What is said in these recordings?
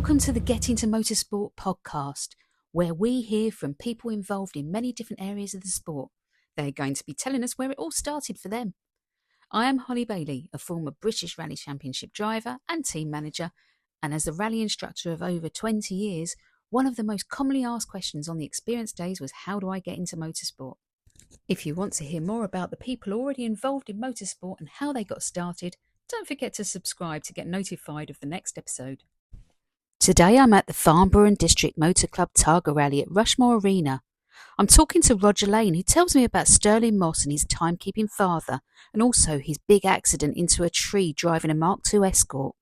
Welcome to the Get Into Motorsport podcast, where we hear from people involved in many different areas of the sport. They're going to be telling us where it all started for them. I am Holly Bailey, a former British Rally Championship driver and team manager, and as a rally instructor of over 20 years, one of the most commonly asked questions on the experience days was, how do I get into motorsport? If you want to hear more about the people already involved in motorsport and how they got started, don't forget to subscribe to get notified of the next episode. Today I'm at the Farnborough District Motor Club Targa Rally at Rushmoor Arena. I'm talking to Roger Lane, who tells me about Sterling Moss and his timekeeping father, and also his big accident into a tree driving a Mk2 Escort.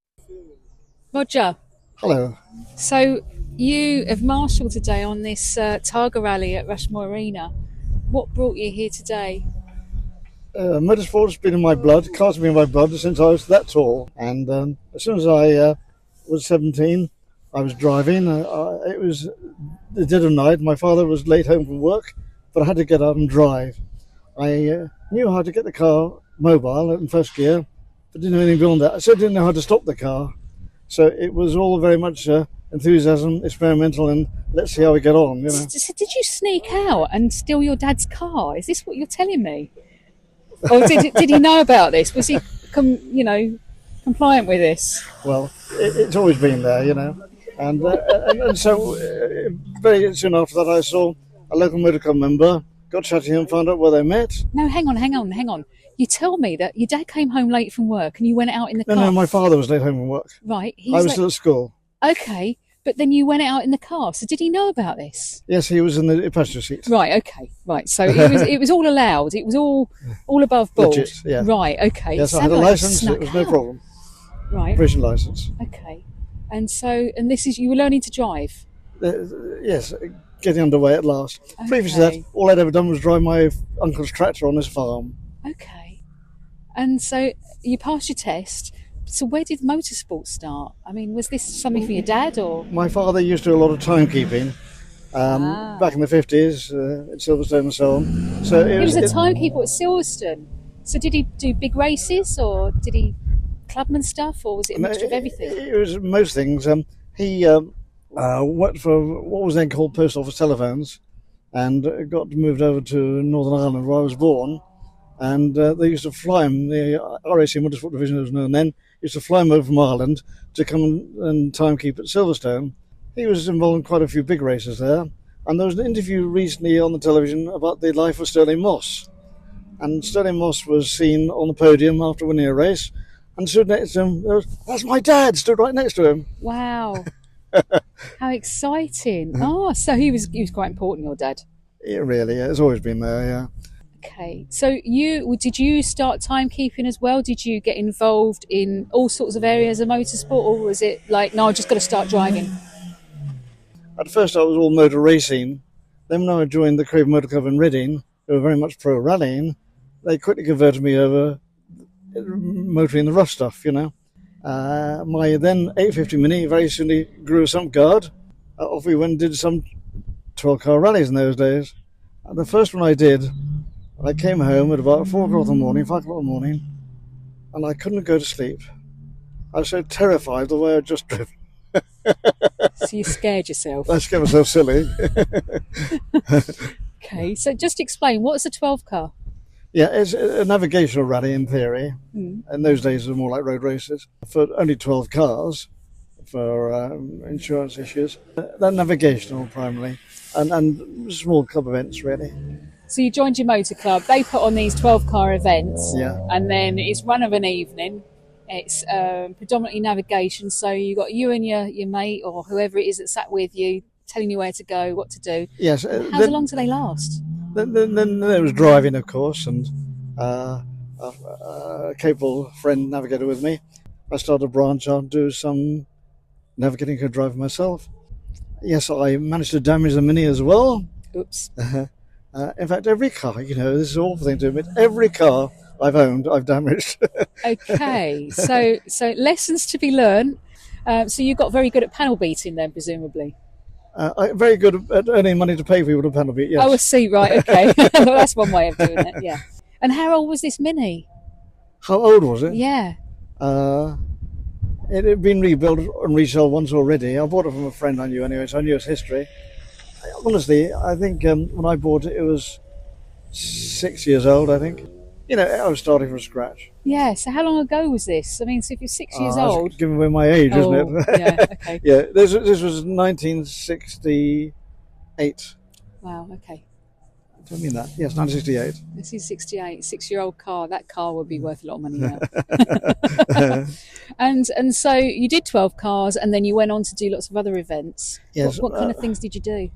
Roger. Hello. So you have marshalled today on this Targa Rally at Rushmoor Arena. What brought you here today? Motorsport's been in my blood, cars have been in my blood since I was that tall. And as soon as I was 17, I was driving. It was the dead of night. My father was late home from work, but I had to get up and drive. I knew how to get the car mobile in first gear, but didn't know anything beyond that. I certainly didn't know how to stop the car. So it was all very much enthusiasm, experimental, and let's see how we get on. You know. So did you sneak out and steal your dad's car? Is this what you're telling me? Or did he know about this? Was he, compliant with this? Well, it's always been there, you know. And so very soon after that I saw a local motor club member, got chatting and found out where they met. No, hang on. You tell me that your dad came home late from work and you went out in the car. No, my father was late home from work. Right. I was still at school. Okay, but then you went out in the car. So did he know about this? Yes, he was in the passenger seat. Right, okay. Right, so it was all allowed. It was all above board. Legit, yeah. Right, okay. Yes, I had a licence, it was no problem. Right. Provision licence. Okay. And this is, you were learning to drive? Yes, getting underway at last. Okay. Previous to that, all I'd ever done was drive my uncle's tractor on his farm. Okay. And so you passed your test. So where did motorsport start? I mean, was this something for your dad or? My father used to do a lot of timekeeping back in the 50s at Silverstone and so on. So he was a timekeeper at Silverstone. So did he do big races or did he clubman stuff, or was it a mixture of everything? It was most things. He worked for what was then called Post Office Telephones and got moved over to Northern Ireland where I was born. And they used to fly him, the RAC Motorsport Division, as it was known then, used to fly him over from Ireland to come and timekeep at Silverstone. He was involved in quite a few big races there. And there was an interview recently on the television about the life of Sterling Moss. And Sterling Moss was seen on the podium after winning a race, and stood next to him. That's my dad, stood right next to him. Wow. How exciting. Oh, so he was quite important, your dad. Yeah, really, it's always been there, yeah. Okay, so did you start timekeeping as well? Did you get involved in all sorts of areas of motorsport, or was it like, no, I've just got to start driving? At first I was all motor racing. Then when I joined the Craven Motor Club in Reading, they were very much pro rallying. They quickly converted me over motoring the rough stuff, you know. My then 850 Mini very soon grew a sump guard. Off we went and did some 12-car rallies in those days. And the first one I did, I came home at about 4 o'clock in the morning, 5 o'clock in the morning, and I couldn't go to sleep. I was so terrified the way I'd just driven. So you scared yourself? I scared myself silly. Okay, so just explain, what's a 12-car? Yeah, it's a navigational rally in theory. In those days it was more like road races. For only 12 cars, for insurance issues. They're navigational primarily, and small club events really. So you joined your motor club, they put on these 12-car events, yeah. And then it's run of an evening. It's predominantly navigation, so you got you and your mate or whoever it is that sat with you, telling you where to go, what to do. Yes. How long do they last? Then there was driving, of course, and a capable friend navigator with me. I started to branch out and do some navigating, could drive myself. Yes, I managed to damage the Mini as well. Oops. In fact, every car, this is an awful thing to admit, every car I've owned, I've damaged. Okay, so lessons to be learned. So you got very good at panel beating then, presumably? Very good at earning money to pay people to panel beat, yes. Oh, I see, right, okay. That's one way of doing it, yeah. And how old was this Mini? How old was it? Yeah. It had been rebuilt and resold once already. I bought it from a friend I knew anyway, so I knew its history. Honestly, I think when I bought it, it was 6 years old, I think. I was starting from scratch. Yeah, so how long ago was this? I mean, so if you're 6 years I was old... giving away my age, isn't it? Yeah, okay. Yeah, this was 1968. Wow, okay. Do I mean that? Yes, 1968. This is 68, 6-year-old car. That car would be worth a lot of money now. And so you did 12 cars, and then you went on to do lots of other events. Yes. What kind of things did you do?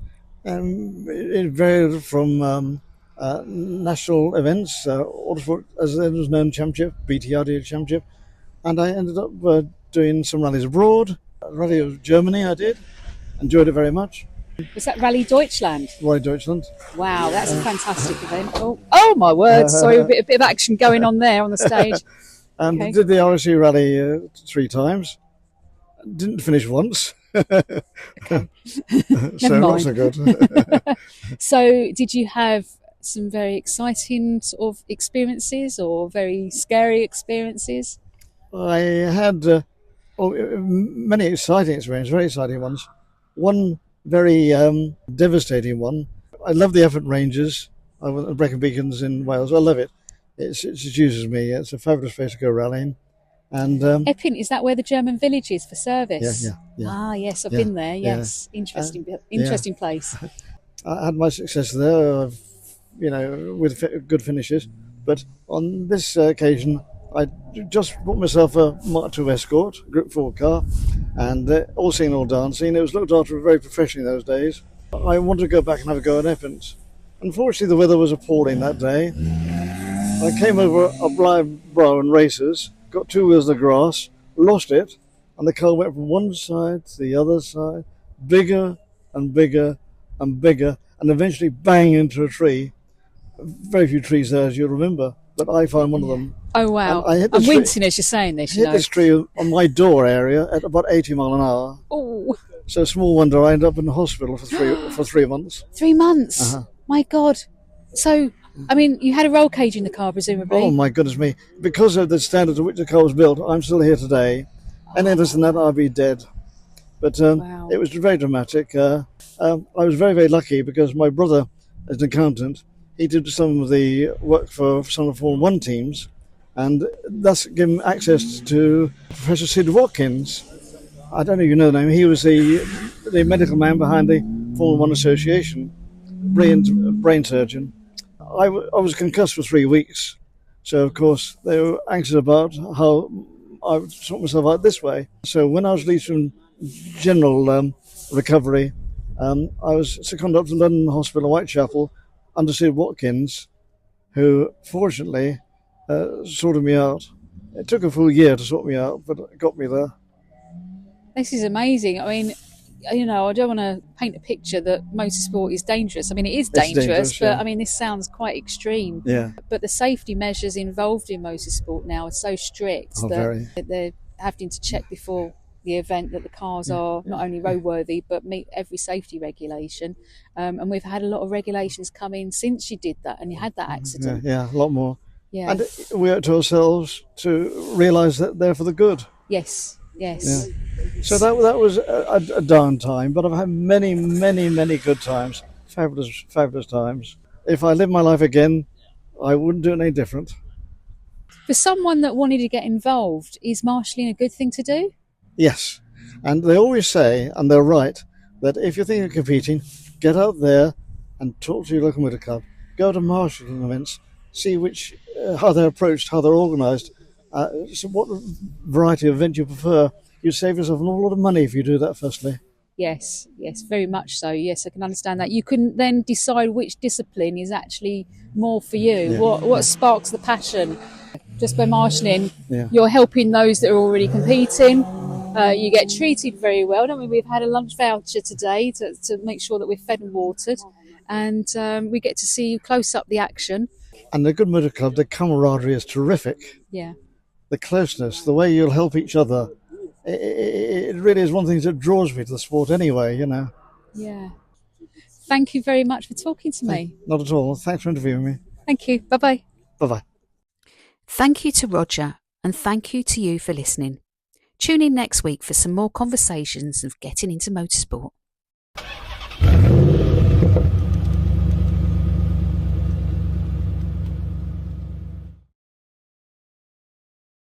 It varied from national events, Motorsport, as it was known, Championship, BTRD Championship, and I ended up doing some rallies abroad. Rally of Germany I did, enjoyed it very much. Was that Rally Deutschland? Rally Deutschland. Wow, that's a fantastic event. Oh my word! Sorry, a bit of action going on there on the stage. And Okay. did the RSC rally 3 times. Didn't finish once. Okay. So Never not mind. so good. So did you have some very exciting sort of experiences or very scary experiences? I had many exciting experiences, very exciting ones. One very devastating one. I love the Effort Ranges. I went to Brecon Beacons in Wales. I love it. It seduces me. It's a fabulous place to go rallying. And Epping, is that where the German village is for service? Yeah. Ah, yes, I've Yeah, been there. Yes, interesting place. I had my success there, with good finishes. But on this occasion, I just bought myself a Mk2 Escort, Group 4 car, and all singing, all dancing. It was looked after very professionally those days. I wanted to go back and have a go at Epping. Unfortunately, the weather was appalling that day. I came over a blind brow and races, got 2 wheels in the grass, lost it, and the car went from one side to the other side, bigger and bigger and bigger, and eventually bang into a tree. Very few trees there, as you remember, but I found one of them. Oh wow! I'm wincing as you're saying this. Hit this tree on my door area at about 80 mile an hour. Oh, So small wonder I ended up in the hospital for 3 months. 3 months. Uh-huh. My God. So, I mean, you had a roll cage in the car, presumably. Oh my goodness me! Because of the standard to which the car was built, I'm still here today. Any less than that, I'd be dead. But Wow. It was very dramatic. I was very, very lucky because my brother, as an accountant, he did some of the work for some of the Formula 1 teams, and thus gave him access to Professor Sid Watkins. I don't know if you know the name. He was the medical man behind the Formula 1 Association, brilliant brain surgeon. I was concussed for 3 weeks, so of course they were anxious about how I would sort myself out this way. So when I was released from general recovery, I was seconded up to London Hospital, Whitechapel, under Sid Watkins, who fortunately sorted me out. It took a full year to sort me out, but it got me there. This is amazing. I mean, I don't want to paint a picture that motorsport is dangerous. I mean, it is dangerous, but yeah. I mean, this sounds quite extreme. Yeah. But the safety measures involved in motorsport now are so strict Very. that they're having to check before the event that the cars are not only roadworthy but meet every safety regulation. And we've had a lot of regulations come in since you did that and you had that accident. Yeah, a lot more. Yeah. And we owe it to ourselves to realise that they're for the good. Yes. Yeah. So that was a down time, but I've had many, many, many good times. Fabulous, fabulous times. If I lived my life again, I wouldn't do it any different. For someone that wanted to get involved, is marshalling a good thing to do? Yes. And they always say, and they're right, that if you're thinking of competing, get out there and talk to your local motor club. Go to marshalling events, see how they're approached, how they're organised. So what variety of event you prefer. You save yourself an awful lot of money if you do that, firstly. Yes, very much so. Yes, I can understand that. You can then decide which discipline is actually more for you. Yeah. What sparks the passion. Just by marshalling, Yeah. you're helping those that are already competing. You get treated very well. Don't we? We've had a lunch voucher today to make sure that we're fed and watered. And we get to see close up the action. And the good motor club, the camaraderie is terrific. Yeah. The closeness, the way you'll help each other. It really is one of the things that draws me to the sport anyway, Yeah. Thank you very much for talking to me. Not at all. Thanks for interviewing me. Thank you. Bye-bye. Bye-bye. Thank you to Roger, and thank you to you for listening. Tune in next week for some more conversations of getting into motorsport.